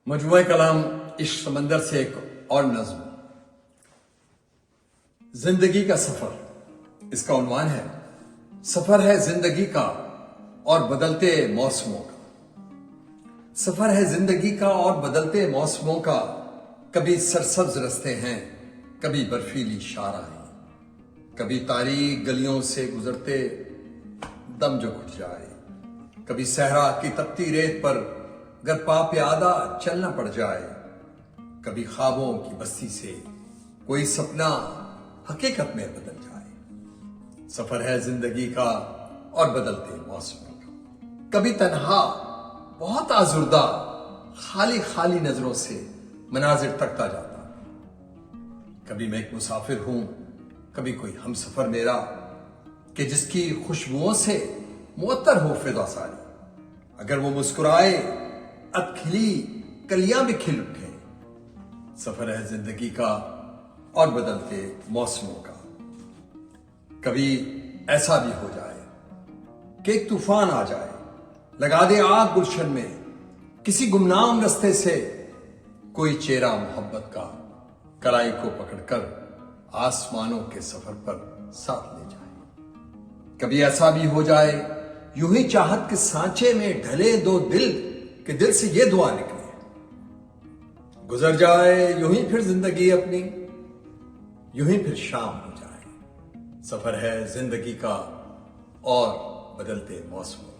مجموعہ کلام عشق سمندر سے ایک اور نظم، زندگی کا سفر، اس کا عنوان ہے سفر ہے زندگی کا اور بدلتے موسموں کا۔ سفر ہے زندگی کا اور بدلتے موسموں کا، کبھی سرسبز رستے ہیں، کبھی برفیلی شاہراہیں، کبھی تاریک گلیوں سے گزرتے دم جو گھٹ جائے، کبھی صحرا کی تپتی ریت پر گر پا پیادہ چلنا پڑ جائے، کبھی خوابوں کی بستی سے کوئی سپنا حقیقت میں بدل جائے۔ سفر ہے زندگی کا اور بدلتے موسموں کا، کبھی تنہا بہت آزردہ خالی خالی نظروں سے مناظر تکتا جاتا، کبھی میں ایک مسافر ہوں، کبھی کوئی ہم سفر میرا کہ جس کی خوشبوؤں سے معطر ہو فضا ساری، اگر وہ مسکرائے اب کھلی کلیاں بھی کھل اٹھے۔ سفر ہے زندگی کا اور بدلتے موسموں کا، کبھی ایسا بھی ہو جائے کہ ایک طوفان آ جائے، لگا دے آگ گلشن میں، کسی گمنام رستے سے کوئی چہرہ محبت کا کلائی کو پکڑ کر آسمانوں کے سفر پر ساتھ لے جائے۔ کبھی ایسا بھی ہو جائے یوں ہی چاہت کے سانچے میں ڈھلے دو دل کہ دل سے یہ دعا نکلے، گزر جائے یوں ہی پھر زندگی اپنی، یوں ہی پھر شام ہو جائے۔ سفر ہے زندگی کا اور بدلتے موسموں